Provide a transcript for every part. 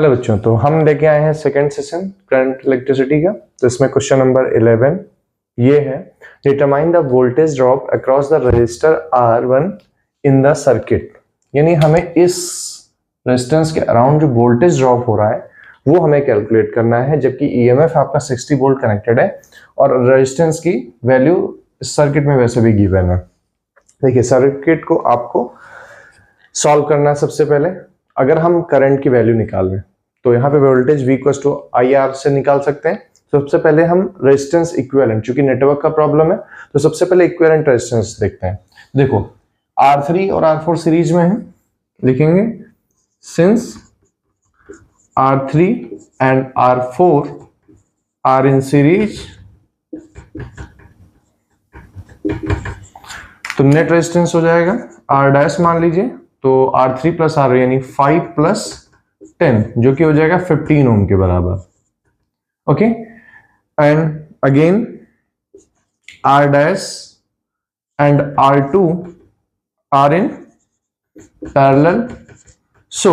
Hello बच्चों, तो हम लेके आए हैं सेकंड सेशन करंट इलेक्ट्रिसिटी का। तो इसमें क्वेश्चन नंबर 11 ये है, determine the voltage drop across the register R1 in the circuit. यानी हमें इस रेजिस्टेंस के अराउंड जो वोल्टेज ड्रॉप हो रहा है वो हमें कैलकुलेट करना है, जबकि ईएमएफ आपका 60 वोल्ट कनेक्टेड है और रेजिस्टेंस की वैल्यू इस सर्किट में वैसे भी गिवन है। देखिए, सर्किट को आपको सॉल्व करना है। सबसे पहले अगर हम करंट की वैल्यू निकाल लें तो यहाँ पे voltage V equals to IR से निकाल सकते हैं। सबसे पहले हम रेजिस्टेंस इक्विवेलेंट, चूंकि नेटवर्क का प्रॉब्लम है तो सबसे पहले इक्विवेलेंट रेजिस्टेंस देखते हैं। देखो, R3 और R4 सीरीज में है, लिखेंगे since R3 and R4 are in series, तो नेट रेजिस्टेंस हो जाएगा R डैश मान लीजिए, तो R3 प्लस R यानी 5 प्लस 10 जो कि हो जाएगा 15 ओम के बराबर। Okay, and again R dash and R2 are in parallel, so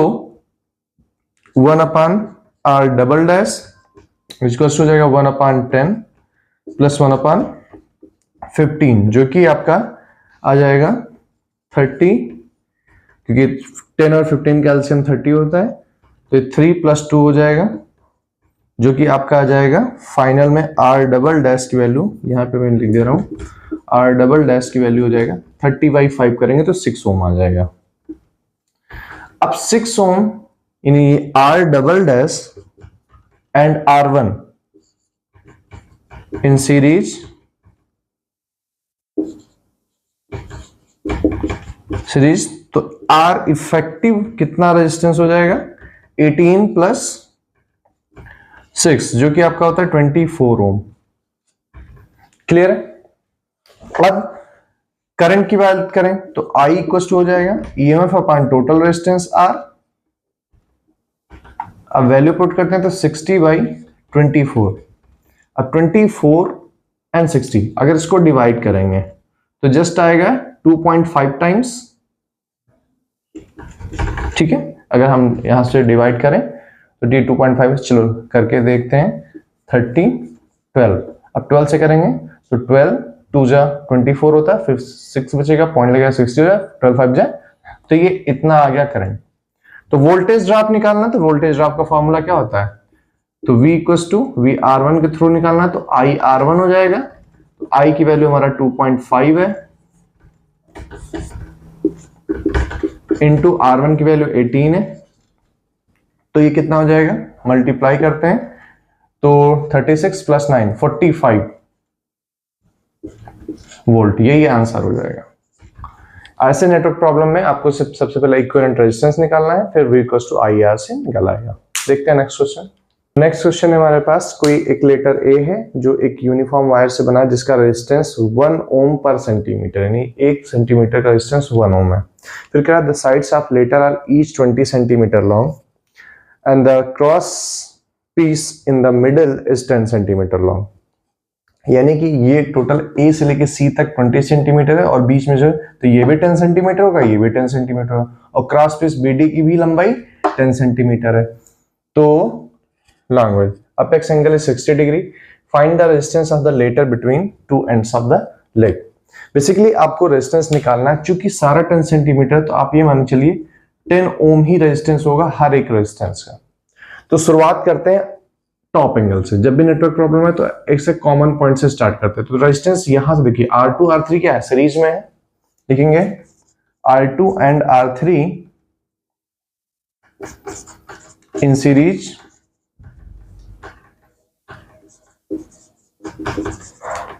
1 upon R double dash equals हो जाएगा 1 अपान 10 प्लस 1 अपान 15 जो कि आपका आ जाएगा 30, क्योंकि 10 और 15 का एलसीएम 30 होता है, तो 3 प्लस 2 हो जाएगा जो कि आपका आ जाएगा फाइनल में R डबल डैश की वैल्यू, यहाँ पे मैं लिख दे रहा हूँ, R डबल डैश की वैल्यू हो जाएगा 30/5 करेंगे तो 6 ओम आ जाएगा। अब 6 ओम यानी R double dash and R1 in series तो R इफेक्टिव कितना रेजिस्टेंस हो जाएगा 18 प्लस 6 जो कि आपका होता है 24 ओम। क्लियर है? अब करंट की बात करें तो I इक्वल हो जाएगा EMF upon total resistance R। अब वैल्यू पुट करते हैं तो 60/24। अब 24 एंड 60 अगर इसको डिवाइड करेंगे तो जस्ट आएगा 2.5 टाइम्स। ठीक है, अगर हम यहां से डिवाइड करें तो डी 2.5, चलो करके देखते हैं। 30 12, अब 12 से करेंगे तो 12 2 जा 24 होता है, फिर 6 बचेगा, पॉइंट लगेगा 60 हो जाए, 12 5 जाए, तो ये इतना आ गया करंट। तो वोल्टेज ड्रॉप निकालना, तो वोल्टेज ड्रॉप का फॉर्मूला क्या होता है, तो V equals to V R1 के थ्रू निकालना तो I R1 हो जाएगा, तो I की वैल्यू हमारा 2.5 है इंटू R1 की वैल्यू 18 है, तो ये कितना हो जाएगा, मल्टीप्लाई करते हैं तो 36 प्लस 9 45 वोल्ट, यही आंसर हो जाएगा। ऐसे नेटवर्क प्रॉब्लम में आपको सबसे पहले इक्विवेलेंट रेजिस्टेंस निकालना है, फिर V इक्वल्स टू IR से निकाला आएगा। देखते हैं नेक्स्ट क्वेश्चन। नेक्स्ट क्वेश्चन है हमारे पास, कोई एक लेटर A है जो एक यूनिफॉर्म वायर से बना है जिसका रेजिस्टेंस 1 ओम पर सेंटीमीटर, यानी 1 सेंटीमीटर का रेजिस्टेंस 1 ओम है। फिर क्या, the sides of letter are each 20 centimetre long and the cross piece in the middle is 10 centimetre long. यानी कि ये टोटल A से लेके C तक 20 सेंटीमीटर है और बीच में जो, तो ये भी 10 सेंटीमीटर होगा, ये भी 10 सेंटीमीटर होगा, और क्रॉस पीस BD की भी लंबाई 10 सेंटीमीटर है। तो long apex angle is 60 degree, find the resistance of the letter between two ends of the leg. Basically आपको रेजिस्टेंस निकालना है, चूंकि सारा 10 सेंटीमीटर, तो आप ये मान चलिए 10 ओम ही रेजिस्टेंस होगा हर एक रेजिस्टेंस का। तो शुरुआत करते हैं टॉप एंगल से। जब भी नेटवर्क प्रॉब्लम है तो एक से कॉमन पॉइंट से स्टार्ट करते हैं। तो रेजिस्टेंस यहां से देखिए R2 R3 क्या है, सीरीज में है, लिखेंगे R2 and R3 in series,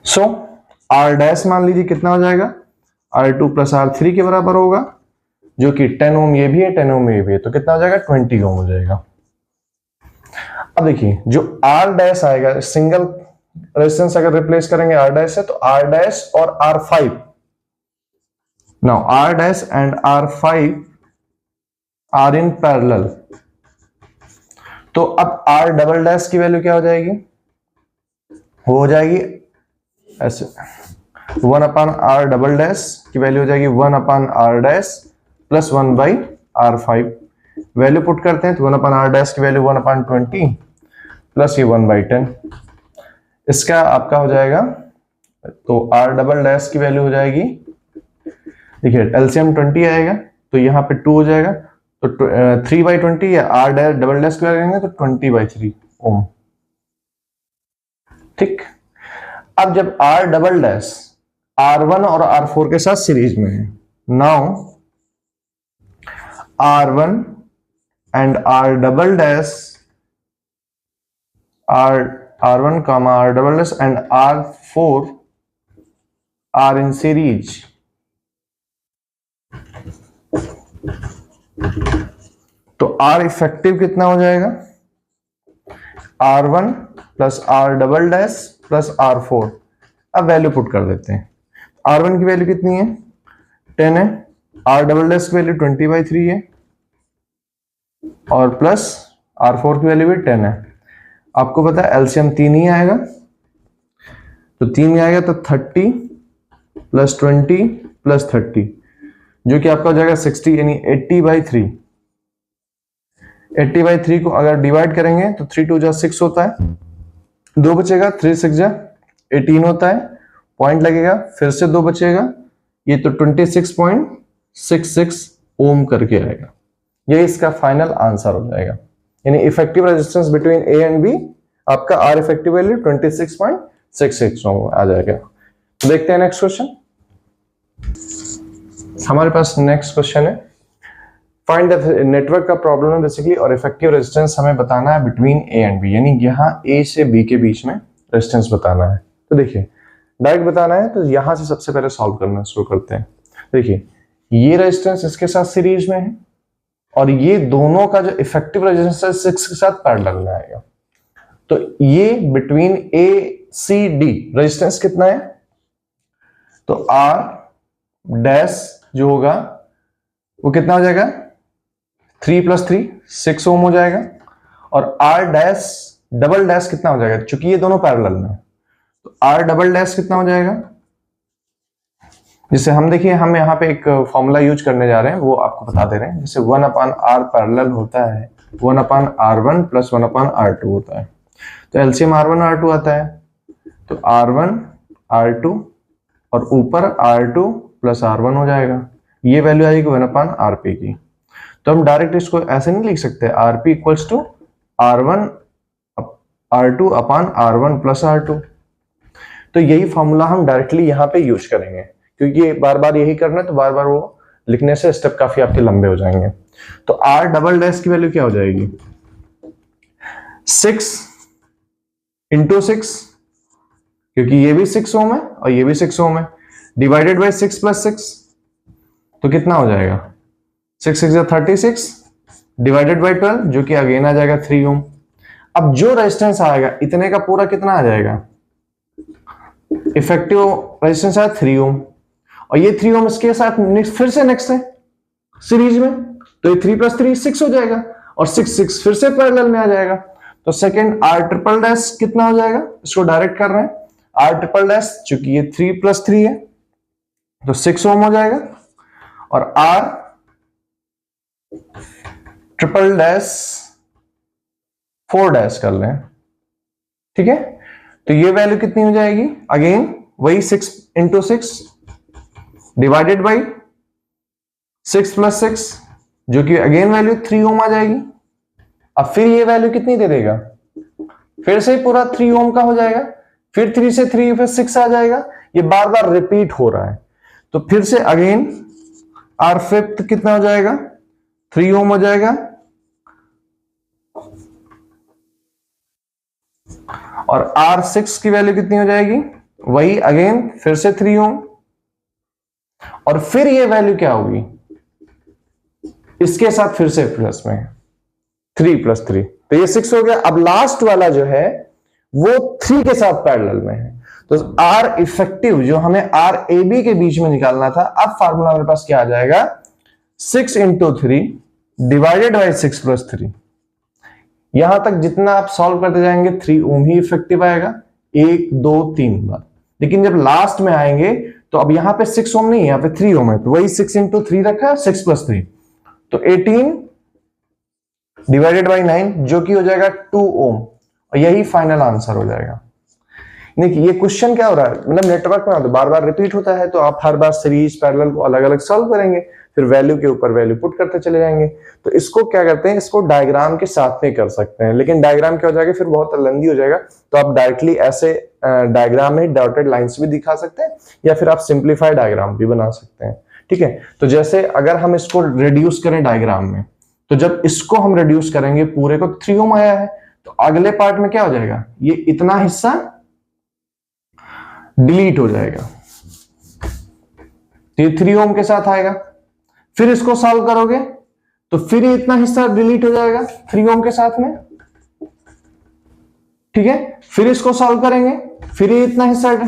so R dash मान लीजिए कितना हो जाएगा, R2 प्लस R3 के बराबर होगा, जो कि 10 ओम ये भी है, 10 ओम ये भी है, तो कितना हो जाएगा 20 ओम हो जाएगा। अब देखिए जो R डैश आएगा, सिंगल रेजिस्टेंस अगर रिप्लेस करेंगे R डैश से, तो R डैश और R5, now R dash and R5 are in parallel, तो अब R डबल डैश की वैल्यू क्या हो जाएगी, हो जाएगी ऐसे 1 अपान R डबल डैश की वैल्यू हो जाएगी 1 upon R dash plus 1/R5, value put करते हैं तो 1/r डैश की वैल्यू 1/20 प्लस ये 1/10, इसका आपका हो जाएगा, तो r डबल डैश की वैल्यू हो जाएगी, देखिए एलसीएम 20 आएगा तो यहाँ पे 2 हो जाएगा, तो 3/20 या r डबल डैश की वैल्यू लेंगे तो 20/3 ओम। ठीक, अब जब r डबल डैश R1 और R4 के साथ सीरीज में है, now R1 and R double dash R1 comma R double dash and R4 are in series, तो R इफेक्टिव कितना हो जाएगा, R1 plus R double dash plus R4। अब वैल्यू पुट कर देते हैं, R1 की वैल्यू कितनी है 10 है, R डबल डैश की वैल्यू 20/3 है और प्लस R4 की वैल्यू भी 10 है। आपको पता है एलसीएम 3 ही आएगा, तो 3 ही आएगा तो 30 प्लस 20 प्लस 30 जो कि आपका हो जाएगा 60, यानी 80/3। 80/3 को अगर डिवाइड करेंगे तो 3 2 जा 6 होता है, 2 बचेगा, 3 6 जा 18 होता है, पॉइंट लगेगा, फिर से 2 बचेगा, ये तो 26.66 ओम करके आएगा। ये इसका फाइनल आंसर हो जाएगा, यानी effective resistance between A and B आपका आर इफेक्टिव वैल्यू 26.66 ओम आ जाएगा। तो देखते हैं नेक्स्ट क्वेश्चन। हमारे पास नेक्स्ट क्वेश्चन है, फाइंड द नेटवर्क का प्रॉब्लम है बेसिकली, और इफेक्टिव रेजिस्टेंस हमें बताना है बिटवीन ए एंड बी, यानी यहाँ ए से बी के बीच में रेजिस्टेंस बताना है। तो देखिए डायरेक्ट बताना है तो यहां से सबसे पहले सॉल्व करना शुरू करते हैं। देखिए ये रेजिस्टेंस इसके साथ सीरीज में है और ये दोनों का जो इफेक्टिव रेजिस्टेंस है 6 के साथ पैरेलल में आएगा, तो ये बिटवीन ए सी डी रेजिस्टेंस कितना है, तो आर डैश जो होगा वो कितना हो जाएगा 3 + 3 6 ओम हो जाएगा, और आर डैश डबल डैश कितना हो जाएगा, चूंकि ये दोनों पैरेलल में है तो आर डबल डैश कितना हो जाएगा, जिसे हम देखिए हम यहाँ पे एक फॉर्मूला यूज करने जा रहे हैं वो आपको बता दे रहे हैं, जैसे 1/r पैरेलल होता है 1/r1 + 1/r2 होता है, तो एलसीएम r1 r2 आता है, तो r1 r2 और ऊपर r2 + r1 हो जाएगा, ये वैल्यू आएगी 1/rp की। तो हम डायरेक्ट इसको ऐसे नहीं लिख सकते, rp = r1 r2 / r1 + r2, तो यही फॉर्मूला हम डायरेक्टली यहाँ पे यूज करेंगे, क्योंकि बार बार यही करना है तो बार बार वो लिखने से स्टेप काफी आपके लंबे हो जाएंगे। तो आर डबल डैश की वैल्यू क्या हो जाएगी 6 × 6, क्योंकि ये भी 6 ओम है और ये भी 6 ओम है, डिवाइडेड बाय 6 + 6, तो कितना हो जाएगा 6 6 36 डिवाइडेड बाय 12 जो कि अगेन आ जाएगा 3 ओम। अब जो रेजिस्टेंस आएगा इतने का पूरा कितना आ जाएगा, इफेक्टिव रेजिस्टेंस है 3 ओम, और ये 3 ओम इसके साथ फिर से नेक्स्ट है सीरीज में, तो ये 3 + 3 6 हो जाएगा, और 6 6 फिर से पैरेलल में आ जाएगा, तो सेकंड आर ट्रिपल डैश कितना हो जाएगा, इसको डायरेक्ट कर रहे हैं, आर ट्रिपल डैश चूंकि ये 3 + 3 है तो 6 ओम हो जाएगा, और आर ट्रिपल डैश 4 डैश कर लें, ठीक है, तो ये वैल्यू कितनी हो जाएगी, अगेन वही 6 × 6 डिवाइडेड बाई 6 + 6 जो कि अगेन वैल्यू 3 ओम आ जाएगी। अब फिर ये वैल्यू कितनी दे देगा, फिर से पूरा 3 ओम का हो जाएगा, फिर 3 से 3 फिर 6 आ जाएगा, ये बार बार रिपीट हो रहा है, तो फिर से अगेन आर फिफ्थ कितना हो जाएगा 3 ओम हो जाएगा, और R6 की वैल्यू कितनी हो जाएगी, वही अगेन फिर से 3 ओम, और फिर ये वैल्यू क्या होगी, इसके साथ फिर से प्लस में 3 + 3, तो ये 6 हो गया। अब लास्ट वाला जो है वो 3 के साथ पैरेलल में है, तो R इफेक्टिव जो हमें RAB के बीच में निकालना था, अब फार्मूला मेरे पास क्या आ जाएगा 6 × 3 डिवाइडेड बाई 6 + 3, यहां तक जितना आप सॉल्व करते जाएंगे 3 ओम ही इफेक्टिव आएगा 1 2 3 बार, लेकिन जब लास्ट में आएंगे तो अब यहां पे 6 ओम नहीं है, यहां पे 3 ओम है, तो वही 6 × 3 रखा है 6 + 3, तो 18 डिवाइडेड बाई 9 जो कि हो जाएगा 2 ओम, और यही फाइनल आंसर हो जाएगा। देखिए ये क्वेश्चन क्या हो रहा है, मतलब नेटवर्क में बार बार रिपीट होता है, तो आप हर बार सीरीज पैरेलल को अलग अलग सॉल्व करेंगे, फिर वैल्यू के ऊपर वैल्यू पुट करते चले जाएंगे। तो इसको क्या करते हैं, इसको डायग्राम के साथ में कर सकते हैं, लेकिन डायग्राम क्या हो जाएगा फिर बहुत लेंथी हो जाएगा। तो आप डायरेक्टली ऐसे डायग्राम में डॉटेड लाइंस भी दिखा सकते हैं, या फिर आप सिंप्लीफाइड डायग्राम भी बना सकते हैं। ठीक है, तो जैसे अगर हम इसको रिड्यूस करें डायग्राम में, तो जब इसको हम रिड्यूस करेंगे पूरे को 3 ओम आया है, तो अगले पार्ट में क्या हो जाएगा, ये इतना हिस्सा डिलीट हो जाएगा, तो ये 3 ओम के साथ आएगा। फिर इसको सॉल्व करोगे तो फिर ये इतना हिस्सा डिलीट हो जाएगा 3 ओम के साथ में। ठीक है, फिर इसको सॉल्व करेंगे, फिर ये इतना हिस्सा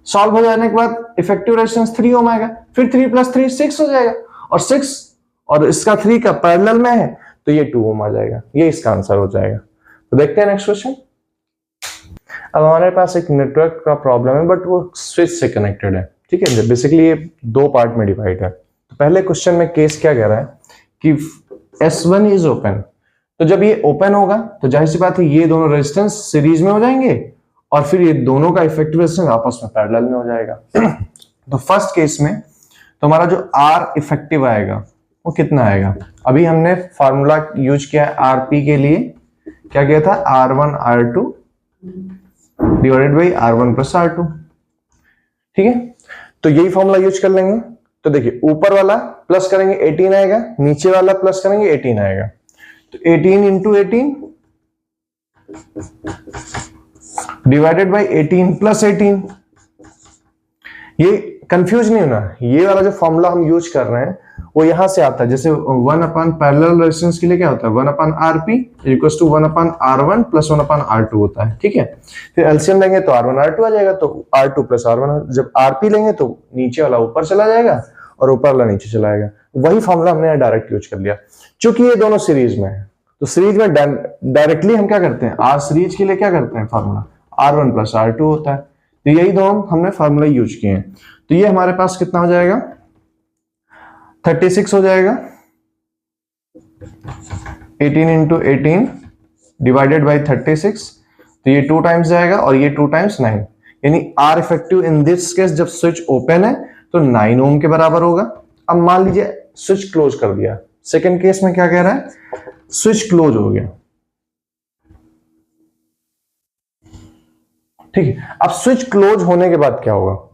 सॉल्व हो जाने के बाद इफेक्टिव रेजिस्टेंस 3 ओम आएगा, फिर 3 + 3 6 हो जाएगा, और 6 और इसका 3 का पैरेलल में है, तो ये 2 ओम आ जाएगा। ये इसका आंसर हो जाएगा। तो देखते हैं नेक्स्ट क्वेश्चन। अब हमारे पास एक नेटवर्क का प्रॉब्लम है, बट वो स्विच से कनेक्टेड है। ठीक है, बेसिकली ये 2 पार्ट में डिवाइड है। तो पहले क्वेश्चन में केस क्या कह रहा है कि S1 इज ओपन, तो जब ये ओपन होगा तो जाहिर सी बात है ये दोनों रेजिस्टेंस सीरीज में हो जाएंगे, और फिर ये दोनों का इफेक्टिव रेजिस्टेंस आपस में पैरेलल में हो जाएगा। तो फर्स्ट केस में तो हमारा जो R इफेक्टिव आएगा वो कितना आएगा, अभी हमने फार्मूला यूज किया है RP के लिए, क्या किया था, R1 R2 divided by R1 + R2। ठीक है, तो यही फॉर्मूला यूज कर लेंगे। तो देखिए ऊपर वाला प्लस करेंगे 18 आएगा, नीचे वाला प्लस करेंगे 18 आएगा, तो 18 × 18 डिवाइडेड बाई 18 + 18। ये कंफ्यूज नहीं होना, ये वाला जो फॉर्मूला हम यूज कर रहे हैं वो यहां से आता है। जैसे 1/पैरेलल रेजिस्टेंस के लिए क्या होता है, 1/RP = 1/R1 + 1/R2 होता है। ठीक है, फिर एलसीएम लेंगे तो R1 R2 आ जाएगा, तो R2 + R1। जब RP लेंगे तो नीचे वाला ऊपर चला जाएगा और ऊपर वाला नीचे चला जाएगा। वही फॉर्मूला हमने डायरेक्ट यूज कर लिया। चूंकि ये दोनों सीरीज में है, तो सीरीज में डायरेक्टली हम क्या करते हैं, R सीरीज के लिए क्या करते हैं, फॉर्मूला R1 + R2 होता है। तो यही दोनों हमने फॉर्मूला यूज किए हैं। तो ये हमारे पास कितना हो जाएगा, 36 हो जाएगा, 18 × 18 डिवाइडेड बाई 36, तो ये 2 टाइम्स जाएगा और ये 2 टाइम्स 9, यानी R effective in this case जब स्विच ओपन है तो 9 ओम के बराबर होगा। अब मान लीजिए स्विच क्लोज कर दिया, सेकंड केस में क्या कह रहा है, स्विच क्लोज हो गया। ठीक है, अब स्विच क्लोज होने के बाद क्या होगा,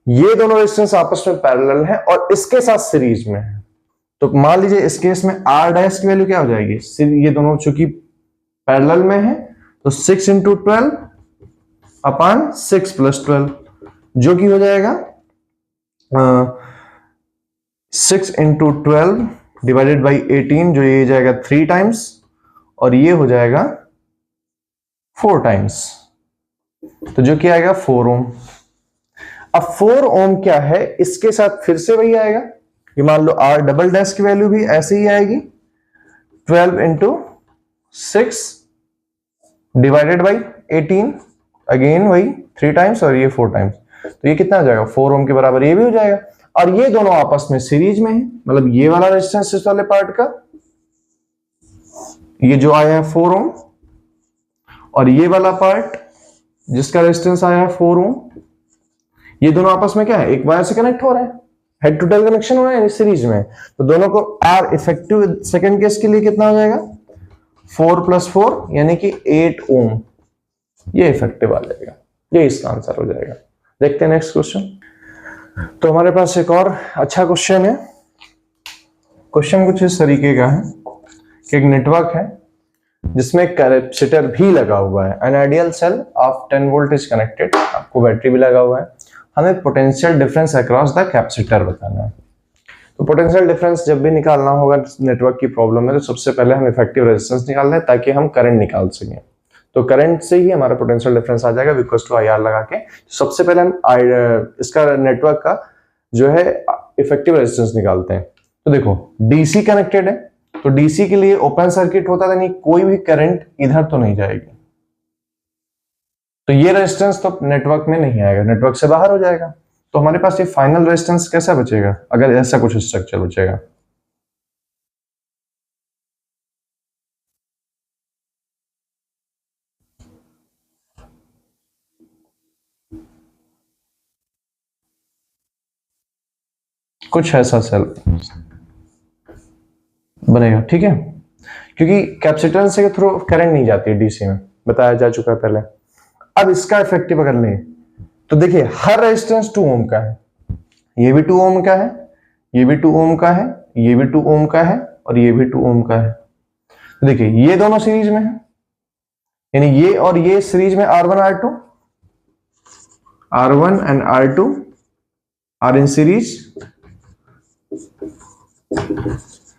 ये दोनों रेजिस्टेंस आपस में पैरेलल है और इसके साथ सीरीज में है। तो मान लीजिए इस केस में R' की वैल्यू क्या हो जाएगी, ये दोनों चूंकि पैरेलल में है तो 6 × 12/6 + 12, जो कि हो जाएगा 6 × 12 डिवाइडेड बाई 18, जो ये जाएगा 3 टाइम्स और ये हो जाएगा 4 टाइम्स, तो जो कि आएगा 4 ओम। अब 4 ओम क्या है, इसके साथ फिर से वही आएगा, ये मान लो R" की वैल्यू भी ऐसे ही आएगी, 12 × 6 डिवाइडेड बाई 18, अगेन वही 3 टाइम्स और ये 4 टाइम्स, तो ये कितना आ जाएगा, 4 ओम के बराबर ये भी हो जाएगा। और ये दोनों आपस में सीरीज में है, मतलब ये वाला रेजिस्टेंस इस वाले पार्ट का, ये जो आया है 4 ओम, और ये वाला पार्ट जिसका रेजिस्टेंस आया है 4 ओम, ये दोनों आपस में क्या है, एक वायर से कनेक्ट हो रहे हैं, हेड टू टेल कनेक्शन हो रहा है सीरीज में। तो दोनों को R इफेक्टिव सेकंड केस के लिए कितना हो जाएगा, 4 + 4 यानी कि 8 ओम, ये इफेक्टिव आ जाएगा। ये इसका आंसर हो जाएगा। देखते हैं नेक्स्ट क्वेश्चन। तो हमारे पास एक और अच्छा क्वेश्चन है। क्वेश्चन कुछ इस तरीके का है कि एक नेटवर्क है जिसमें कैपेसिटर भी लगा हुआ है, an ideal cell of 10 volt is connected, आपको बैटरी भी लगा हुआ है, हमें potential difference across the capacitor बताना है। तो पोटेंशियल डिफरेंस जब भी निकालना होगा नेटवर्क की प्रॉब्लम में, तो सबसे पहले हम इफेक्टिव रेजिस्टेंस निकाल लें ताकि हम करंट निकाल सकें। तो करंट से ही हमारा पोटेंशियल डिफरेंस आ जाएगा =IR लगा के। सबसे पहले हम इसका नेटवर्क का जो है इफेक्टिव रेजिस्टेंस निकालते हैं। तो देखो डीसी कनेक्टेड है, तो डीसी के लिए ओपन सर्किट होता है, यानी कोई भी करंट इधर तो नहीं जाएगी, तो ये रेजिस्टेंस तो नेटवर्क में नहीं आएगा, नेटवर्क से बाहर हो जाएगा। तो हमारे पास ये फाइनल रेजिस्टेंस कैसा बचेगा अगर ऐसा कुछ स्ट्रक्चर बचेगा। कुछ ऐसा सेल बनेगा, ठीक है, क्योंकि कैपेसिटेंस के थ्रू करंट नहीं जाती है डीसी में, बताया जा चुका है पहले। अब इसका इफेक्टिव अगर लें तो देखिए हर रेजिस्टेंस 2 ओम का है, ये भी 2 ओम का है, ये भी 2 ओम का है, ये भी 2 ओम का है और ये भी 2 ओम का है। तो देखिए ये दोनों सीरीज में है, यानी ये और ये सीरीज में R1 and R2 are in series.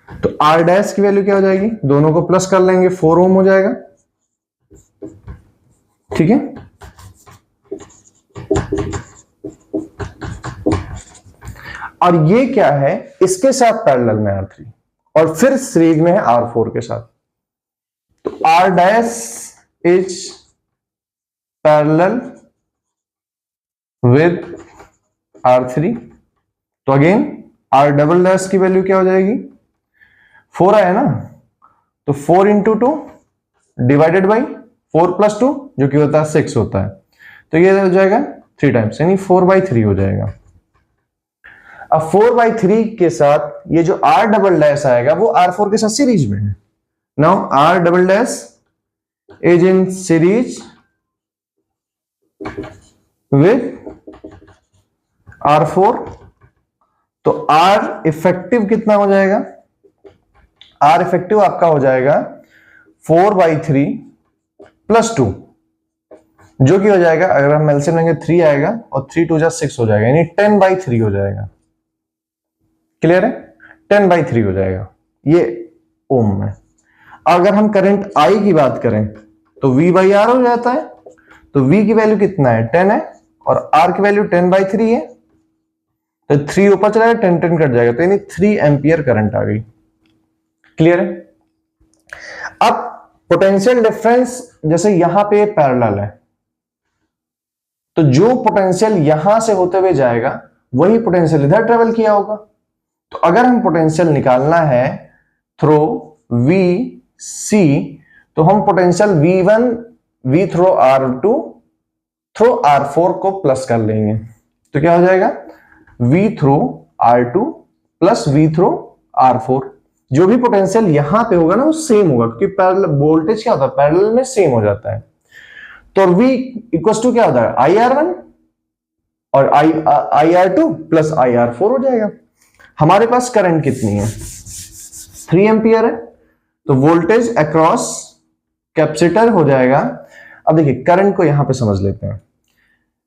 तो R डैश की वैल्यू क्या हो जाएगी, दोनों को प्लस कर लेंगे 4 ओम हो जाएगा, ठीक है। और ये क्या है, इसके साथ पैरेलल में R3 और फिर सीरीज में है R4 के साथ। तो R dash is parallel with R3। तो अगेन R डबल डैश की वैल्यू क्या हो जाएगी, 4 आया ना, तो 4 इंटू 2 डिवाइडेड बाई 4 प्लस 2 जो कि होता है 6 होता है, तो ये हो जाएगा 3 टाइम्स, यानी 4/3 हो जाएगा। अब 4/3 के साथ ये जो R डबल डैश आएगा वो R4 के साथ सीरीज में है। Now R double dash is in series with R4। तो R इफेक्टिव कितना हो जाएगा, R इफेक्टिव आपका हो जाएगा 4/3 प्लस 2 जो कि हो जाएगा, अगर हम एलसीएम लेंगे 3 आएगा और 3 2 6 हो जाएगा, यानी 10/3 हो जाएगा। क्लियर है, 10/3 हो जाएगा ये ओम में। अगर हम करंट I की बात करें तो V/R हो जाता है। तो V की वैल्यू कितना है, 10 है और R की वैल्यू 10/3 है, तो 3 ऊपर चला जाएगा, 10 कट जाएगा, तो यानी 3 एम्पियर करंट आ गई। क्लियर है। अब पोटेंशियल डिफरेंस जैसे यहां पे पैरेलल है, तो जो पोटेंशियल यहां से होते हुए जाएगा वही पोटेंशियल इधर ट्रेवल किया होगा। तो अगर हम पोटेंशियल निकालना है थ्रू VC, तो हम potential V1 V through R2 through R4 को प्लस कर लेंगे, तो क्या हो जाएगा V through R2 plus V through R4। जो भी पोटेंशियल यहां पे होगा ना वो सेम होगा, क्योंकि पैरेलल वोल्टेज क्या होता है, पैरेलल में सेम हो जाता है। तो V इक्वल्स टू क्या होता है, IR1 और IR2 प्लस IR4 हो जाएगा। हमारे पास करंट कितनी है, 3 एम्पियर है, तो वोल्टेज अक्रॉस कैपेसिटर हो जाएगा। अब देखिए करंट को यहां पे समझ लेते हैं।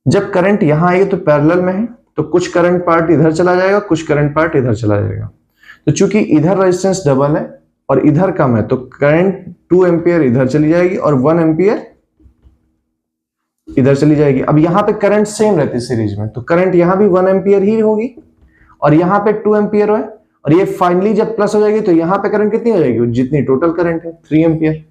जब करंट यहां आएगी तो पैरेलल में है, तो कुछ करंट पार्ट इधर चला जाएगा, कुछ करंट पार्ट इधर चला जाएगा। तो चूंकि इधर रेजिस्टेंस डबल है और इधर कम है, तो करंट 2 एम्पियर इधर चली जाएगी और 1 एम्पियर इधर चली जाएगी। अब यहां पे करंट सेम रहती है सीरीज में, तो करंट यहां भी 1 एम्पियर ही होगी और यहां पे 2 एम्पियर है, और ये फाइनली जब प्लस हो जाएगी तो यहां पे करंट कितनी हो जाएगी, जितनी टोटल करंट है 3 एम्पियर।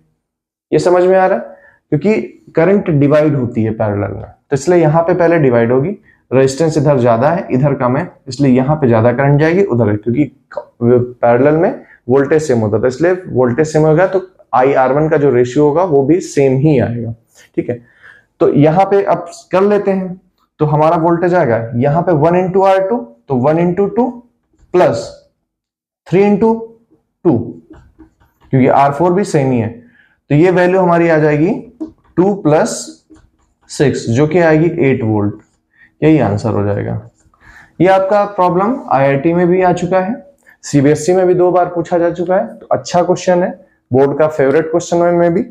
ये समझ में आ रहा है, क्योंकि करंट डिवाइड होती है पैरेलल में, तो इसलिए यहां पे पहले डिवाइड होगी। रेजिस्टेंस इधर ज्यादा है इधर कम है, इसलिए यहां पे ज्यादा करंट जाएगी उधर, क्योंकि पैरेलल में वोल्टेज सेम होता था, इसलिए वोल्टेज सेम होगा तो IR1 का जो रेशियो होगा वो भी सेम ही आएगा। ठीक है, तो यहां पे अब कर लेते हैं, तो हमारा वोल्टेज आएगा यहां पे 1 इंटू R2, तो 1 इंटू 2 प्लस 3 इंटू 2, क्योंकि R4 भी सेम ही है, तो ये वैल्यू हमारी आ जाएगी 2 प्लस 6 जो कि आएगी 8 वोल्ट। यही आंसर हो जाएगा। ये आपका प्रॉब्लम IIT में भी आ चुका है, CBSE में भी 2 बार पूछा जा चुका है, तो अच्छा क्वेश्चन है, बोर्ड का फेवरेट क्वेश्चन में भी।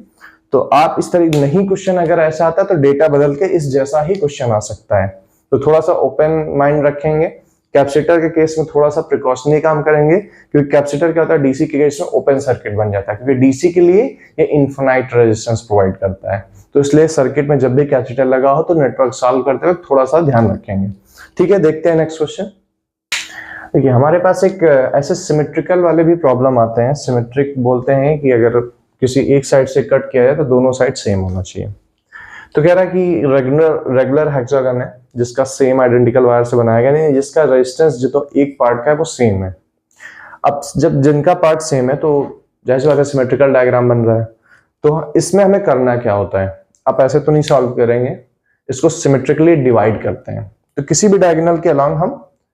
तो आप इस तरह नहीं क्वेश्चन अगर ऐसा आता है तो डेटा बदल के इस जैसा ही क्वेश्चन आ सकता है, तो थोड़ा सा ओपन माइंड रखेंगे। कैपेसिटर के केस में थोड़ा सा प्रिकॉशनरी काम करेंगे, क्योंकि कैपेसिटर क्या होता है डीसी के केस में ओपन सर्किट बन जाता है, क्योंकि डीसी के लिए ये इनफिनाइट रेजिस्टेंस प्रोवाइड करता है, तो इसलिए सर्किट में जब भी कैपेसिटर लगा हो तो नेटवर्क सॉल्व करते वक्त थोड़ा सा ध्यान रखेंगे। ठीक है, देखते हैं नेक्स्ट क्वेश्चन। देखिए हमारे पास एक ऐसे सिमेट्रिकल वाले भी प्रॉब्लम आते हैं। सिमेट्रिक बोलते हैं कि अगर किसी एक साइड से कट किया है तो दोनों साइड सेम होना चाहिए। तो कह रहा है कि रेगुलर हेक्सागन है जिसका सेम आइडेंटिकल वायर से बनाया गया, नहीं जिसका रेजिस्टेंस जो तो एक पार्ट का है वो सेम है। अब जब जिनका पार्ट सेम है तो जैसे बात है सिमेट्रिकल डायग्राम बन रहा है, तो इसमें हमें करना क्या होता है, आप ऐसे तो नहीं सॉल्व करेंगे, इसको सिमेट्रिकली डिवाइड करते हैं। तो किसी भी डायगोनल के अलॉन्ग हम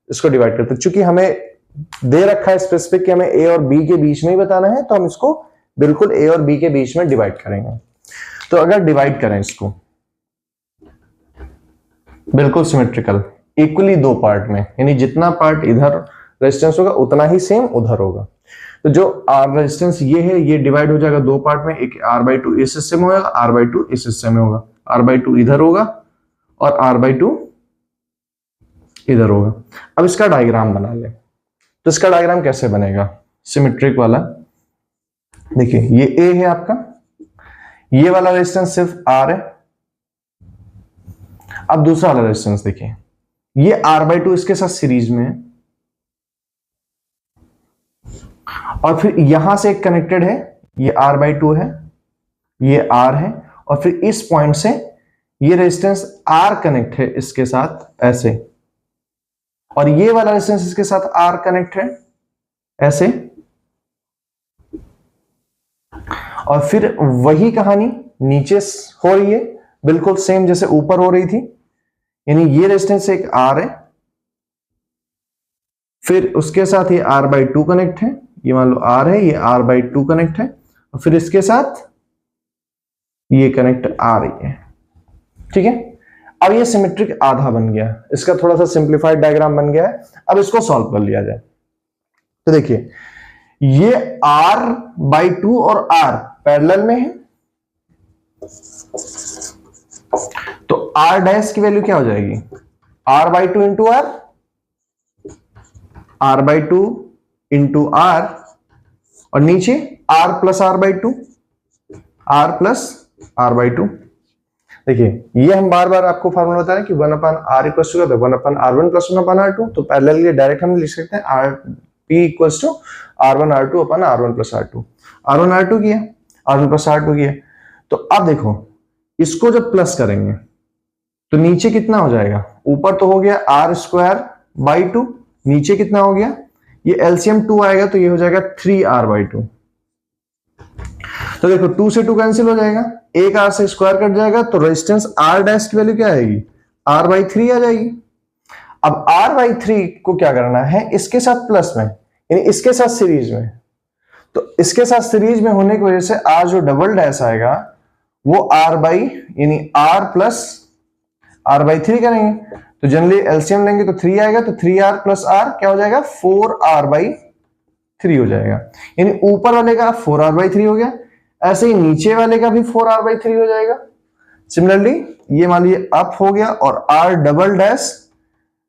इसको डिवाइड करते हैं। चूंकि हमें दे रखा है स्पेसिफिक कि हमें ए और बी के बीच में ही बताना है, तो हम इसको बिल्कुल ए और बी के बीच में डिवाइड करेंगे। तो अगर डिवाइड करें इसको बिल्कुल सिमेट्रिकल इक्वली दो पार्ट में, यानी जितना पार्ट इधर रेजिस्टेंस होगा उतना ही सेम उधर होगा। तो जो आर रेजिस्टेंस ये है, ये डिवाइड हो जाएगा दो पार्ट में, एक r/2 इस हिस्से में होगा, r/2 इस हिस्से में होगा, r/2 इधर होगा और r/2 इधर होगा। अब इसका डायग्राम बना ले। तो इसका डायग्राम कैसे बनेगा सिमेट्रिक वाला? देखिए ये A है आपका, ये वाला रेजिस्टेंस सिर्फ R है। अब दूसरा वाला रेजिस्टेंस देखिए, ये r/2 इसके साथ सीरीज में है और फिर यहां से एक कनेक्टेड है, ये r/2 है, ये R है और फिर इस पॉइंट से ये रेजिस्टेंस R कनेक्ट है इसके साथ ऐसे, और ये वाला रेजिस्टेंस इसके साथ R कनेक्ट है ऐसे, और फिर वही कहानी नीचे हो रही है बिल्कुल सेम जैसे ऊपर हो रही थी, यानी ये रेजिस्टेंस एक R है, फिर उसके साथ ये r/2 कनेक्ट है, ये मान लो R है, ये r/2 कनेक्ट है और फिर इसके साथ ये कनेक्ट आ रही है। ठीक है, अब ये सिमेट्रिक आधा बन गया, इसका थोड़ा सा सिंप्लीफाइड डायग्राम बन गया है। अब इसको सॉल्व कर लिया जाए। तो देखिए ये r/2 और R पैरेलल में है, तो R डैश की वैल्यू क्या हो जाएगी? r/2 into R, r/2 into R और नीचे R plus r/2, R plus r/2। देखिए ये हम बार बार आपको फार्मूला बता रहे हैं कि 1/r equals to 1/r1 plus 1/r2। तो पैरेलल डायरेक्ट हम लिख सकते हैं P equals to r1r2 upon r1 plus r2, r1 r2 किया, r1 प्लस r2 किया। तो अब देखो इसको जब प्लस करेंगे तो नीचे कितना हो जाएगा? ऊपर तो हो गया r²/2, नीचे कितना हो गया? ये एलसीएम 2 आएगा तो ये हो जाएगा 3r/2। तो देखो 2 से 2 कैंसिल हो जाएगा, एक r से स्क्वायर कट जाएगा, तो रेजिस्टेंस r डैश की वैल्यू क्या आएगी? r/3 आ जाएगी। अब r/3 को क्या करना है? इसके साथ प्लस में, यानी इसके साथ सीरीज में। तो इसके साथ सीरीज में होने की वजह से r जो डबल डैश आएगा वो यानी r प्लस r/3 करेंगे। तो जनरली एलसीएम लेंगे तो 3 आएगा, तो 3r प्लस r क्या हो जाएगा? 4r/3 हो जाएगा, यानी ऊपर वाले का 4r/3 हो गया, ऐसे ही नीचे वाले का भी 4r/3 हो जाएगा। सिमिलरली ये मान लीजिए अप हो गया और r डबल डैश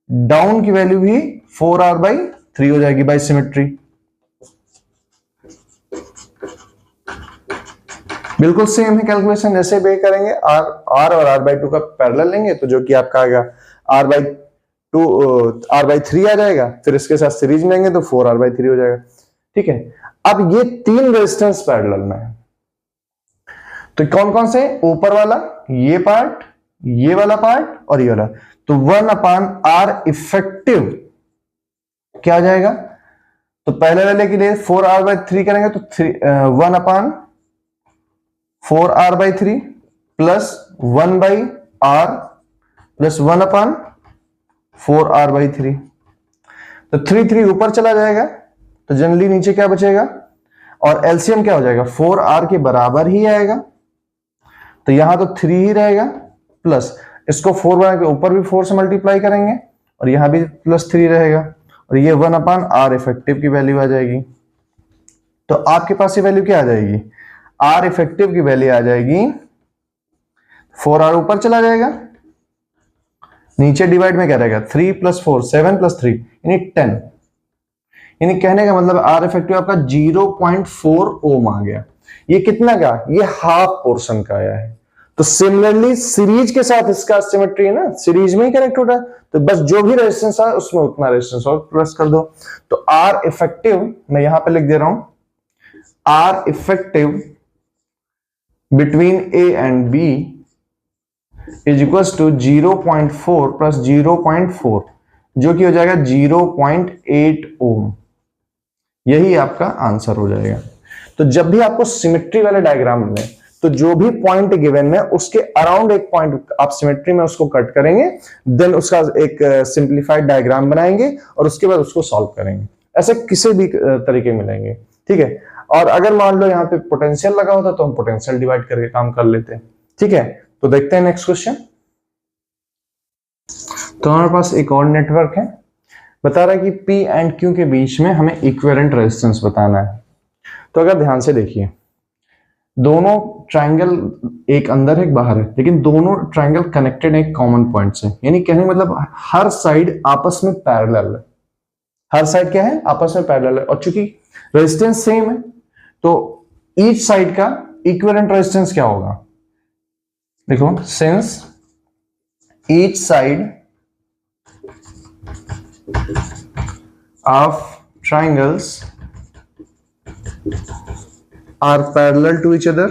डाउन की वैल्यू भी 4r/3 हो जाएगी बाय सिमेट्री। बिल्कुल सेम है कैलकुलेशन, जैसे भी करेंगे r और r/2 का पैरेलल लेंगे तो जो कि आपका आएगा r/3 आ जाएगा, फिर इसके साथ सीरीज में लेंगे तो 4r/3 हो जाएगा। ठीक है, अब ये तीन रेजिस्टेंस पैरेलल में है, तो कौन कौन से? ऊपर वाला ये पार्ट, ये वाला पार्ट और ये वाला। तो 1/r इफेक्टिव क्या आ जाएगा? तो पहले वाले के लिए 4r/3 करेंगे तो 1/4r/3 plus 1/r plus 1/4r/3। तो 3 ऊपर चला जाएगा, तो जनरली नीचे क्या बचेगा? और एलसीएम क्या हो जाएगा? 4r के बराबर ही आएगा, तो यहां तो 3 ही रहेगा, प्लस इसको 4 बना के ऊपर भी 4 से मल्टीप्लाई करेंगे और यहां भी प्लस 3 रहेगा, और ये 1/r इफेक्टिव की वैल्यू आ जाएगी। तो आपके पास ये वैल्यू क्या आ जाएगी? r इफेक्टिव की वैल्यू आ जाएगी 4r ऊपर चला जाएगा, नीचे डिवाइड में क्या रहेगा? 3 प्लस 4 7 प्लस 3 यानी 10, यानी कहने का मतलब r इफेक्टिव आपका 0.4 ओम आ गया। ये कितना का? ये हाफ पोर्शन का आया है। तो सिमिलरली सीरीज के साथ इसका सिमेट्री है ना, सीरीज में ही कनेक्ट होता है, तो बस जो भी रेजिस्टेंस है उसमें उतना रेजिस्टेंस और प्लस कर दो। तो R इफेक्टिव मैं यहां पे लिख दे रहा हूं, R effective between A and B is equals to 0.4 plus 0.4, जो कि हो जाएगा 0.8 ओम। यही आपका आंसर हो जाएगा। तो जब भी आपको सिमेट्री वाले डायग्राम में तो जो भी पॉइंट गिवन में उसके अराउंड एक पॉइंट आप सिमेट्री में उसको कट करेंगे, देन उसका एक सिंप्लीफाइड डायग्राम बनाएंगे और उसके बाद उसको सॉल्व करेंगे। ऐसे किसी भी तरीके मिलेंगे, ठीक है। और अगर मान लो यहाँ पे पोटेंशियल लगा होता तो हम पोटेंशियल डिवाइड करके काम कर लेते हैं, ठीक है। तो देखते हैं नेक्स्ट क्वेश्चन। तो हमारे पास एक और नेटवर्क है, बता रहा है कि P एंड Q के बीच में हमें इक्विवेलेंट रेजिस्टेंस बताना है। तो अगर ध्यान से देखिए, दोनों ट्रायंगल एक अंदर है एक बाहर है, लेकिन दोनों ट्रायंगल कनेक्टेड एक कॉमन पॉइंट से, यानी कहने मतलब हर साइड आपस में पैरेलल है। हर साइड क्या है? आपस में पैरेलल है। और चूंकि रेजिस्टेंस सेम है तो ईच साइड का इक्विवेलेंट रेजिस्टेंस क्या होगा? देखो, since each side of triangles are parallel to each other,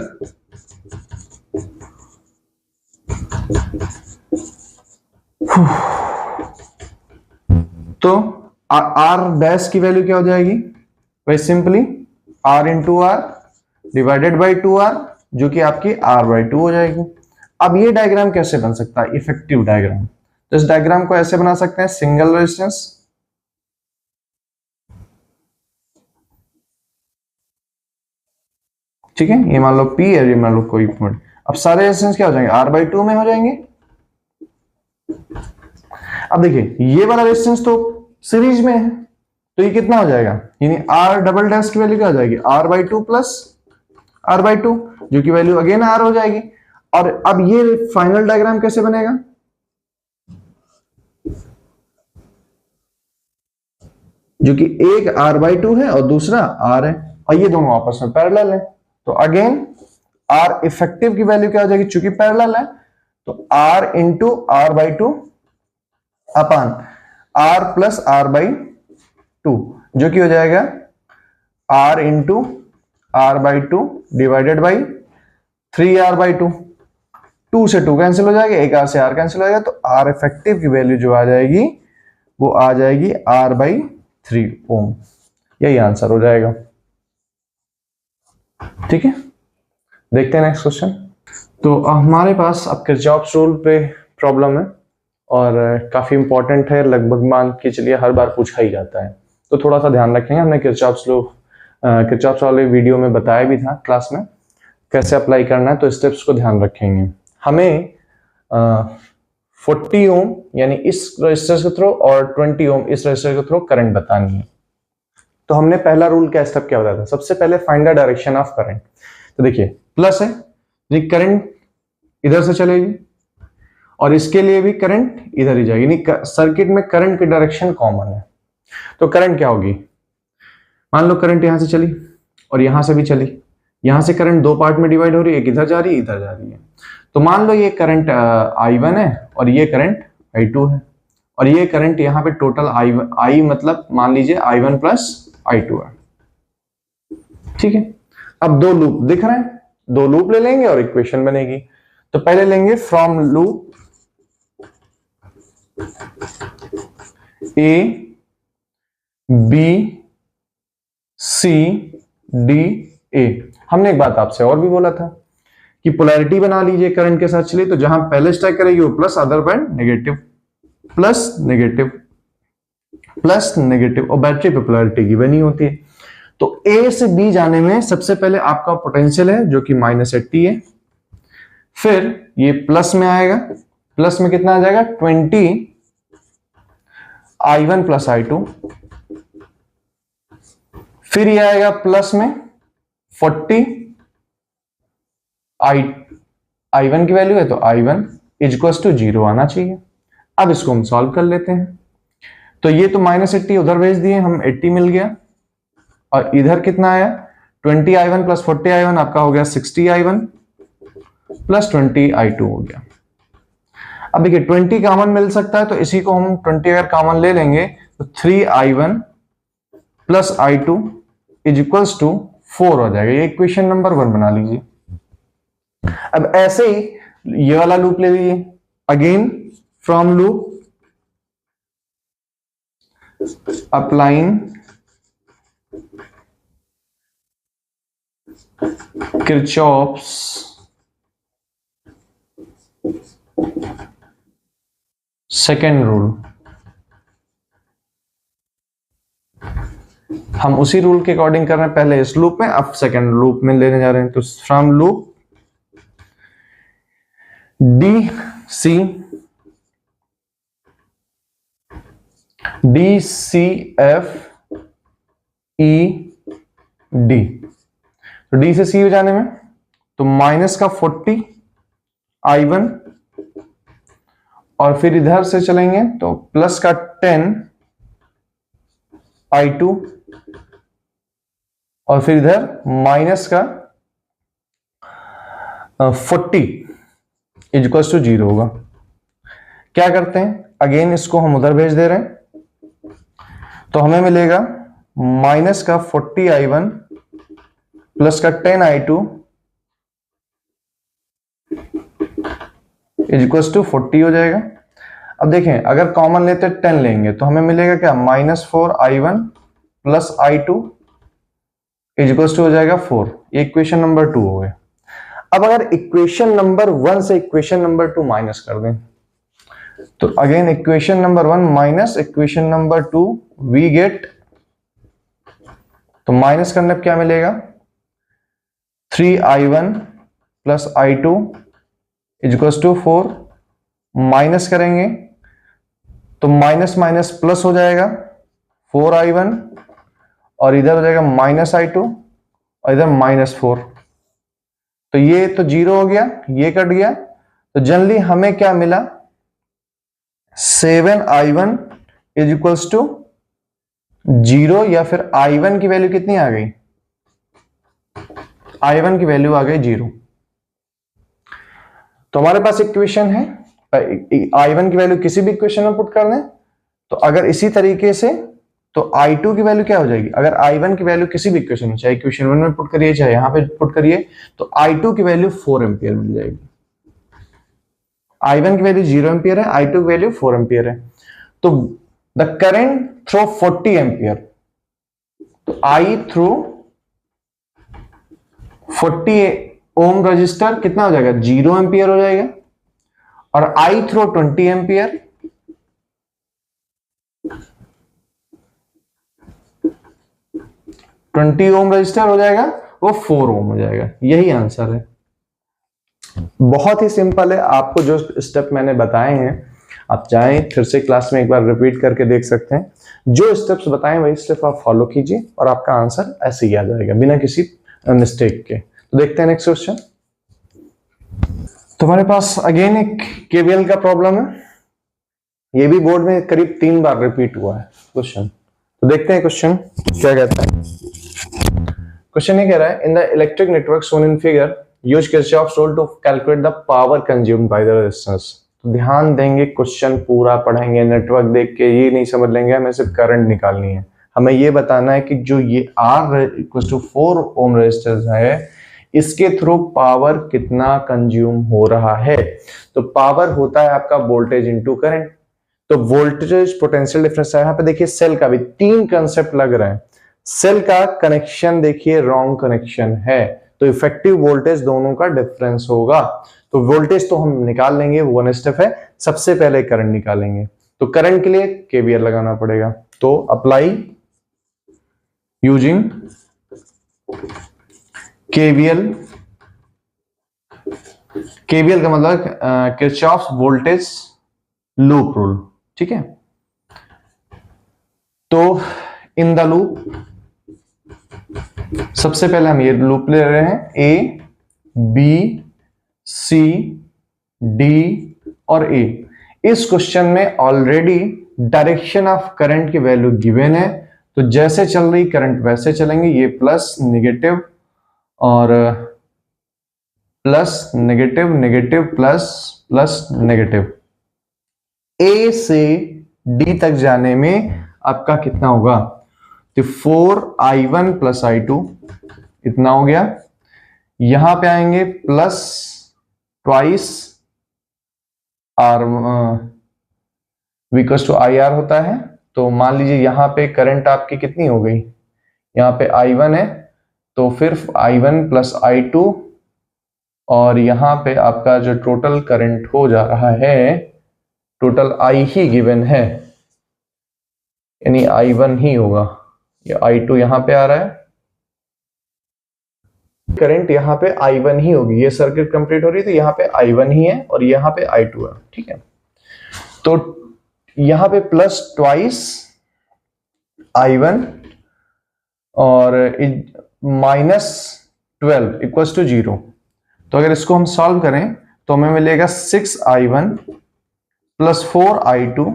तो R डैश की वैल्यू क्या हो जाएगी? Very simply R into R divided by 2R, जो कि आपकी R/2 हो जाएगी। अब ये डायग्राम कैसे बन सकता है? Effective diagram. तो इस डायग्राम को ऐसे बना सकते हैं, सिंगल रेजिस्टेंस, ठीक है, ये मान लो P है, ये मान लो कोई पॉइंट। अब सारे रेजिस्टेंस क्या हो जाएंगे? R/2 में हो जाएंगे। अब देखिए, ये वाला रेजिस्टेंस तो सीरीज में है, तो ये कितना हो जाएगा? यानी R डबल डैश की वैल्यू क्या हो जाएगी? R/2 प्लस R/2, जो की वैल्यू अगेन R हो जाएगी। और अब ये फाइनल डायग्राम कैसे बनेगा? जो कि एक R/2 है और दूसरा R है, और ये दोनों आपस में पैरेलल है। तो अगेन R इफेक्टिव की वैल्यू क्या हो जाएगी? चूंकि पैरेलल है तो R इंटू R/2 अपान R प्लस R/2, जो कि हो जाएगा R into R/2 divided by 3R/2। 2 से 2 कैंसिल हो जाएगा, एक R से R कैंसिल हो जाएगा, तो R इफेक्टिव की वैल्यू जो आ जाएगी वो आ जाएगी R/3 ओम। यही आंसर हो जाएगा, ठीक है। देखते हैं नेक्स्ट क्वेश्चन। तो हमारे पास अब किरचॉफ्स रूल पे प्रॉब्लम है और काफी इंपॉर्टेंट है, लगभग मान के चलिए हर बार पूछा ही जाता है, तो थोड़ा सा ध्यान रखेंगे। हमने किरचॉफ्स वाले वीडियो में बताया भी था क्लास में कैसे अप्लाई करना है, तो स्टेप्स को ध्यान रखेंगे। हमें 40 ओम यानी इस रजिस्टर के थ्रू और 20 ओम इस रजिस्टर के थ्रू करंट बतानी है। तो हमने पहला रूल क्या स्टेप क्या बताया था? सबसे पहले find the direction of current. तो देखिए, प्लस है, ये करंट इधर से चलेगी और इसके लिए भी करंट इधर ही जाएगी, यानी सर्किट में करंट की डायरेक्शन कॉमन है। तो करंट क्या होगी? मान लो करंट यहां से चली और यहां से भी चली, यहां से करंट दो पार्ट में डिवाइड हो रही है, एक इधर जा रही है, इधर जा रही है। तो मान लो ये करंट I1 है और ये करंट I2 है, और ये करंट यहाँ पे टोटल I मतलब मान लीजिए I1 प्लस I2 है, ठीक है। अब दो लूप दिख रहे हैं, दो लूप ले लेंगे और इक्वेशन बनेगी। तो पहले लेंगे from loop A B C D A। हमने एक बात आपसे और भी बोला था कि पोलैरिटी बना लीजिए करंट के साथ चलिए, तो जहां पहले स्ट्राइक करेगी वो plus, other point negative, plus negative plus negative, और बैटरी पे पोलैरिटी की बनी होती है। तो A से B जाने में सबसे पहले आपका पोटेंशियल है जो कि -80 है, फिर ये प्लस में आएगा, प्लस में कितना आ जाएगा? 20 I1 प्लस I2, फिर ये आएगा प्लस में 40 I1 की वैल्यू है तो I1 इक्वल्स टू 0 आना चाहिए। अब इसको हम सॉल्व कर लेते हैं। तो ये तो -80 उधर भेज दिए हम, 80 मिल गया, और इधर कितना आया? 20 I1 प्लस 40 I1 आपका हो गया 60 I1 प्लस 20 I2 हो गया। अब देखिए 20 कॉमन मिल सकता है, तो इसी को हम 20 अगर कॉमन ले लेंगे तो 3 I1 plus I2 is equals to 4 हो जाएगा। ये इक्वेशन नंबर 1 बना लीजिए। अब ऐसे ही ये वाला लूप ले लीजिए, again from loop applying Kirchhoff's second rule, हम उसी रूल के अकॉर्डिंग कर रहे हैं पहले इस लूप में, अब सेकेंड लूप में लेने जा रहे हैं। तो from loop D C F E D, तो डी से सी हो जाने में तो माइनस का 40 I1 और फिर इधर से चलेंगे तो प्लस का 10 I2 और फिर इधर माइनस का 40 इक्वल्स टू 0 होगा। क्या करते हैं, अगेन इसको हम उधर भेज दे रहे हैं, तो हमें मिलेगा माइनस का 40 I1 प्लस का 10 I2 इक्वल्स टू 40 हो जाएगा। अब देखें अगर कॉमन लेते 10 लेंगे तो हमें मिलेगा क्या, -4 I1 plus I2 equals to हो जाएगा 4। ये इक्वेशन नंबर 2 हो गया। अब अगर इक्वेशन नंबर 1 से इक्वेशन नंबर 2 माइनस कर दें तो again equation number 1 minus equation number 2 we get, तो माइनस करने पर क्या मिलेगा, 3 I1 plus I2 equals to 4। Minus करेंगे तो माइनस माइनस प्लस हो जाएगा 4 I1 और इधर हो जाएगा -I2 और इधर -4, तो ये तो 0 हो गया, ये कट गया। तो जनरली हमें क्या मिला, 7 I1 इक्वल्स टू 0, या फिर I1 की वैल्यू कितनी आ गई, I1 की वैल्यू आ गई 0। तो हमारे पास इक्वेशन है, I1 की वैल्यू किसी भी इक्वेशन में पुट कर दें, तो अगर इसी तरीके से तो I2 की वैल्यू क्या हो जाएगी, अगर I1 की वैल्यू किसी भी इक्वेशन में, चाहे इक्वेशन 1 में पुट करिए चाहे यहां पे पुट करिए, तो I2 की वैल्यू 4 एम्पियर मिल जाएगी। I1 की वैल्यू 0 एम्पियर है, I2 की वैल्यू 4 एम्पियर है। तो द करंट थ्रू 40 एम्पियर, तो I थ्रू 40 ओम रजिस्टर कितना हो जाएगा, 0 एम्पियर हो जाएगा, और I through 20 ampere 20 ohm resistor हो जाएगा, वो 4 ओम हो जाएगा। यही आंसर है, बहुत ही सिंपल है। आपको जो स्टेप मैंने बताए हैं आप चाहें फिर से क्लास में एक बार रिपीट करके देख सकते हैं, जो स्टेप्स बताएं वही स्टेप आप फॉलो कीजिए और आपका आंसर ऐसे ही आ जाएगा बिना किसी मिस्टेक के। तो देखते हैं नेक्स्ट क्वेश्चन। तो हमारे पास अगेन एक केवीएल का प्रॉब्लम है, ये भी बोर्ड में करीब 3 बार रिपीट हुआ है क्वेश्चन। तो देखते हैं क्वेश्चन क्या कहता है। क्वेश्चन ये कह रहा है, in the electric network shown in figure use Kirchhoff's rule to calculate the power consumed by the resistance. तो ध्यान देंगे, क्वेश्चन पूरा पढ़ेंगे, नेटवर्क देख के ये नहीं समझ लेंगे हमें सिर्फ करंट निकालनी है। हमें ये बताना है कि जो ये R equal to 4 ohm resistance है इसके थ्रू पावर कितना कंज्यूम हो रहा है। तो पावर होता है आपका वोल्टेज इनटू करंट, तो वोल्टेज पोटेंशियल डिफरेंस है। यहाँ पे देखिए सेल का भी 3 कंसेप्ट लग रहा है। सेल का कनेक्शन देखिए रॉन्ग कनेक्शन है, तो इफेक्टिव वोल्टेज दोनों का डिफरेंस होगा। तो वोल्टेज तो हम निकाल लेंगे, वो वन स्टेप है। सबसे पहले करंट निकालेंगे, तो करंट के लिए केवीएल लगाना पड़ेगा। तो अप्लाई यूजिंग केवीएल, केवीएल का मतलब किरचॉफ्स वोल्टेज लूप रूल, ठीक है। तो इन द लूप सबसे पहले हम ये लूप ले रहे हैं, ए बी सी डी और ए। इस क्वेश्चन में ऑलरेडी डायरेक्शन ऑफ करंट की वैल्यू गिवन है, तो जैसे चल रही करंट वैसे चलेंगे। ये प्लस नेगेटिव और plus negative, negative plus plus negative, A से डी तक जाने में आपका कितना होगा, तो 4I1 प्लस I2 इतना हो गया। यहां पे आएंगे plus twice R equals to IR होता है। तो मान लीजिए यहां पे करंट आपकी कितनी हो गई, यहाँ पे I1 है, तो फिर I1 प्लस I2 और यहाँ पे आपका जो टोटल करंट हो जा रहा है, टोटल I ही गिवन है, यानी I1 ही होगा। ये I2 यहाँ पे आ रहा है, करंट यहाँ पे I1 ही होगी। ये सर्किट कंप्लीट हो रही है तो यहाँ पे I1 ही है और यहाँ पे I2 है, ठीक है। तो यहाँ पे प्लस ट्वाइस I1 और माइनस 12 इक्वल्स टू 0। तो अगर इसको हम सॉल्व करें तो हमें मिलेगा 6I1 plus 4I2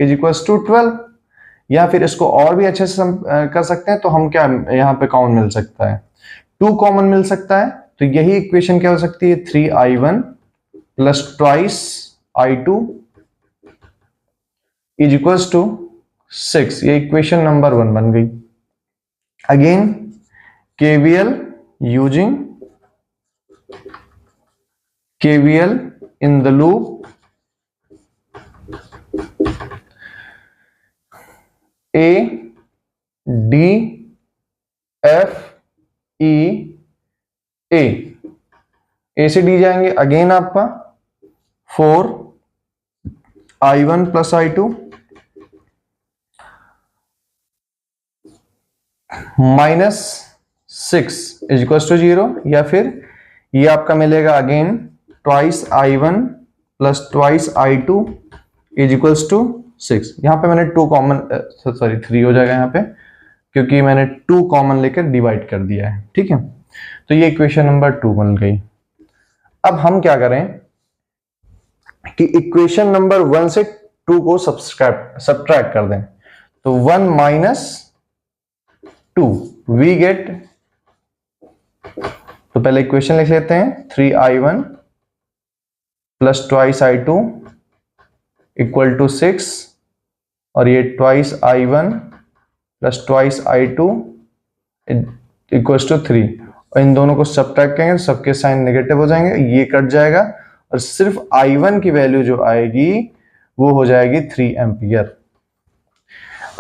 is equals to 12। या फिर इसको और भी अच्छे से हम कर सकते हैं, तो हम क्या यहाँ पे कॉमन मिल सकता है, 2 कॉमन मिल सकता है। तो यही इक्वेशन क्या हो सकती है, 3I1 plus twice I2 is equals to 6। ये इक्वेशन नंबर 1 बन गई। Again KVL using KVL in the loop, A D F E A, A से D जाएंगे। अगेन आपका 4I1 plus I2 minus 6 is equal to 0। या फिर ये आपका मिलेगा again twice I1 plus twice I2 is equals to 6। यहाँ पे मैंने 2 कॉमन, सॉरी 3 हो जाएगा यहाँ पे, क्योंकि मैंने 2 कॉमन लेकर डिवाइड कर दिया है, ठीक है। तो ये इक्वेशन नंबर 2 बन गई। अब हम क्या करें कि इक्वेशन नंबर 1 से 2 को सब्ट्रैक्ट कर दें। तो 1 माइनस 2 वी गेट, तो पहले इक्वेशन लिख लेते हैं, 3I1 plus twice I2 equal to 6, और ये twice I1 plus twice I2 equal to 3। और इन दोनों को सब्ट्रैक्ट करेंगे, सबके साइन नेगेटिव हो जाएंगे, ये कट जाएगा, और सिर्फ I1 की वैल्यू जो आएगी वो हो जाएगी 3 एम्पियर।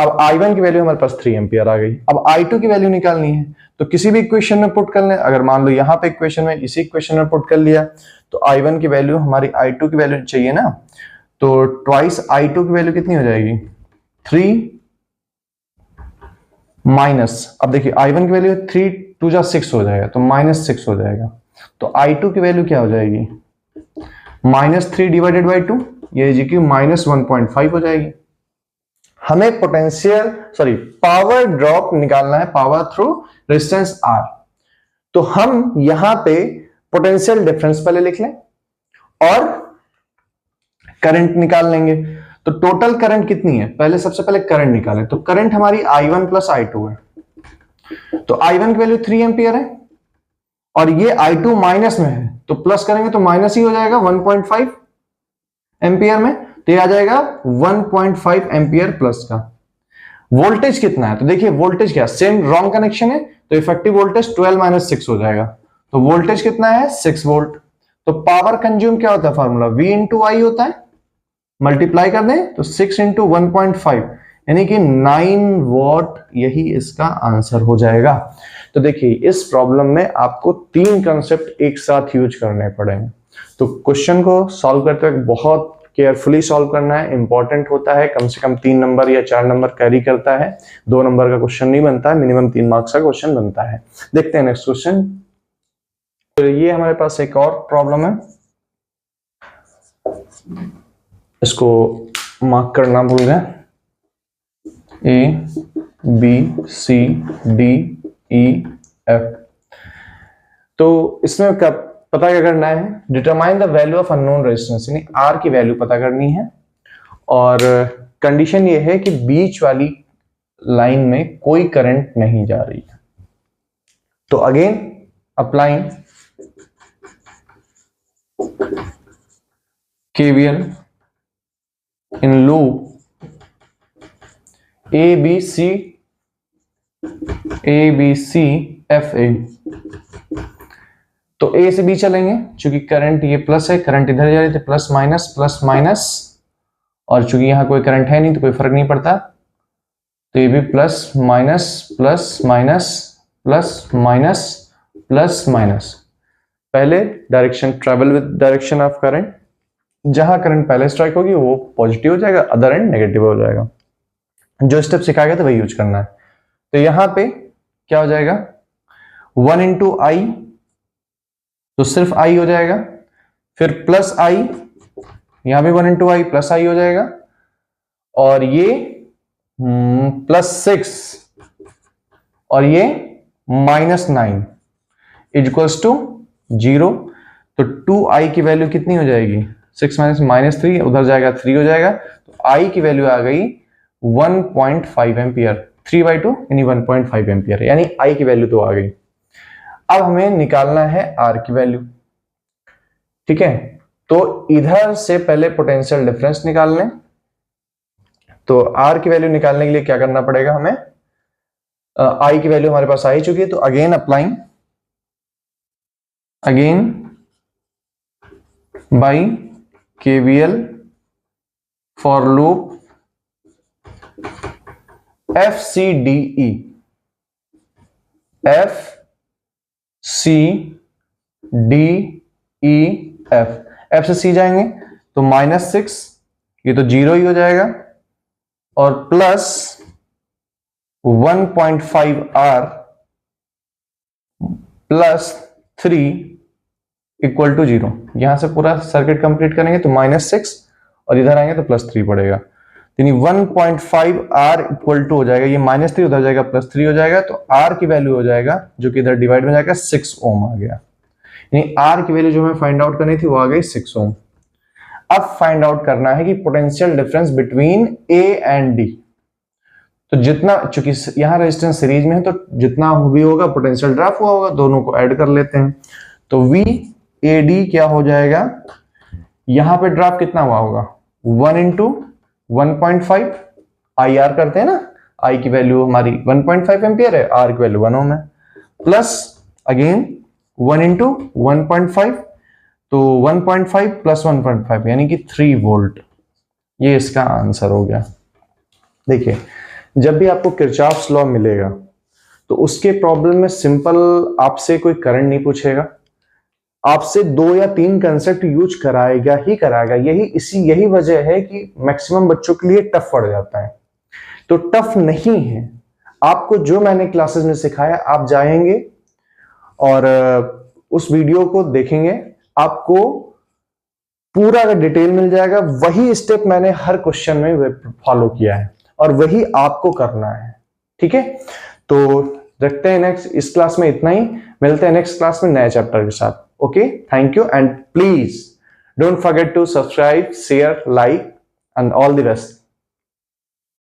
अब I1 की वैल्यू हमारे पास 3 एम्पियर आ गई। अब I2 की वैल्यू निकालनी है, तो किसी भी इक्वेशन में पुट कर लें। अगर मान लो यहाँ पे इक्वेशन में, इसी इक्वेशन में पुट कर लिया, तो I1 की वैल्यू हमारी I2 की वैल्यू चाहिए ना, तो ट्वाइस I2 की वैल्यू कितनी हो जाएगी, 3 माइनस, अब देखिए I1 की वैल्यू 3 2 जा 6 हो जाएगा, तो माइनस 6 हो जाएगा। तो I2 की वैल्यू क्या हो जाएगी, माइनस 3 डिवाइडेड बाई 2, ये जी की माइनस 1.5 हो जाएगी। हमें पोटेंशियल पावर ड्रॉप निकालना है, पावर थ्रू रेजिस्टेंस R। तो हम यहां पे पोटेंशियल डिफरेंस पहले लिख लें और करंट निकाल लेंगे। तो टोटल करंट कितनी है, पहले सबसे पहले करंट निकालें। तो करंट हमारी I1 प्लस I2 है, तो I1 की वैल्यू 3 एम्पियर है, और ये I2 माइनस में है, तो प्लस करेंगे तो माइनस ही हो जाएगा 1.5 एम्पियर में, तो ये आ जाएगा 1.5 एम्पियर प्लस का। वोल्टेज कितना है, तो देखिए वोल्टेज क्या, सेम रॉन्ग कनेक्शन है, तो इफेक्टिव वोल्टेज 12 माइनस 6 हो जाएगा। तो वोल्टेज कितना है, 6 वोल्ट। तो पावर कंज्यूम क्या होता है, फार्मूला V इंटू I होता है, मल्टीप्लाई कर दें तो 6 इंटू 1.5 यानी कि 9 वॉट, यही इसका आंसर हो जाएगा। तो देखिए इस प्रॉब्लम में आपको 3 कंसेप्ट एक साथ यूज करने पड़ेंगे। तो क्वेश्चन को सॉल्व करते वक्त बहुत केयरफुली सॉल्व करना है, इंपॉर्टेंट होता है, कम से कम 3 नंबर या 4 नंबर कैरी करता है, 2 नंबर का क्वेश्चन नहीं बनता है, मिनिमम 3 मार्क्स का क्वेश्चन बनता है। देखते हैं नेक्स्ट क्वेश्चन। तो ये हमारे पास एक और प्रॉब्लम है, इसको मार्क करना भूल गए, A B C D E F। तो इसमें पता क्या करना है, determine the value of unknown resistance, यानी R की वैल्यू पता करनी है। और कंडीशन ये है कि बीच वाली लाइन में कोई करंट नहीं जा रही है। तो again applying KVL in loop A B C F A। तो A से B चलेंगे, चूंकि करंट ये प्लस है, करंट इधर जा रही थी, प्लस माइनस, और चूंकि यहां कोई करंट है नहीं तो कोई फर्क नहीं पड़ता, तो ये भी प्लस माइनस, पहले direction travel with direction of current, जहां करंट पहले स्ट्राइक होगी वो पॉजिटिव हो जाएगा, अदर एंड नेगेटिव हो जाएगा। जो स्टेप सिखाया गया था वही यूज करना है। तो यहां पे क्या हो जाएगा 1 इंटू आई, तो सिर्फ आई हो जाएगा, फिर प्लस आई, यहां भी 1 इंटू आई प्लस आई हो जाएगा, और ये +6 और ये -9 इक्वल्स टू 0। तो 2i की वैल्यू कितनी हो जाएगी 6 माइनस -3, उधर जाएगा 3 हो जाएगा, तो i की वैल्यू आ गई 1.5 एम्पियर, 3/2 यानी 1.5 एम्पियर, यानी i की वैल्यू तो आ गई। अब हमें निकालना है r की वैल्यू, ठीक है। तो इधर से पहले पोटेंशियल डिफरेंस निकाल लें। तो r की वैल्यू निकालने के लिए क्या करना पड़ेगा हमें, i की वैल्यू हमारे पास आ ही चुकी है, तो again applying by KVL for loop FCDE, F से C जाएंगे तो -6, ये तो 0 ही हो जाएगा, और plus 1.5R plus 3 equal to 0। यहां से पूरा सर्किट कंप्लीट करेंगे तो -6 और इधर आएंगे तो +3 पड़ेगा, यानी 1.5R इक्वल टू हो जाएगा, ये -3 उधर जाएगा +3 हो जाएगा, तो R की वैल्यू हो जाएगा जो कि इधर डिवाइड में जाएगा 6 ओम आ गया, यानी R की वैल्यू जो हमें फाइंड आउट करनी थी वो आ गई 6 ओम। अब फाइंड आउट करना है कि potential difference between A and D, तो जितना, चूंकि यहां रेजिस्टेंस सीरीज में है तो जितना भी होगा पोटेंशियल ड्रॉप हुआ होगा, दोनों को ऐड कर लेते हैं। तो VAD क्या हो जाएगा, यहां पे ड्रॉप कितना हुआ होगा 1 इंटू 1.5, IR करते हैं ना, I की वैल्यू हमारी 1.5 एम्पियर है, R की वैल्यू 1 ओम है, प्लस अगेन 1 इंटू 1.5, तो 1.5 प्लस 1.5 यानी कि 3 वोल्ट, ये इसका आंसर हो गया। देखिए जब भी आपको किरचॉफ्स लॉ मिलेगा तो उसके प्रॉब्लम में सिंपल आपसे कोई करंट नहीं पूछेगा, आपसे 2 या 3 कंसेप्ट यूज कराएगा ही कराएगा। यही वजह है कि मैक्सिमम बच्चों के लिए टफ पड़ जाता है। तो टफ नहीं है, आपको जो मैंने क्लासेस में सिखाया आप जाएंगे और उस वीडियो को देखेंगे, आपको पूरा डिटेल मिल जाएगा। वही स्टेप मैंने हर क्वेश्चन में फॉलो किया है और वही आपको करना है, ठीक है। तो रखते हैं नेक्स्ट, इस क्लास में इतना ही, मिलते हैं नेक्स्ट क्लास में नए चैप्टर के साथ। Okay, thank you and please don't forget to subscribe, share, like and all the best.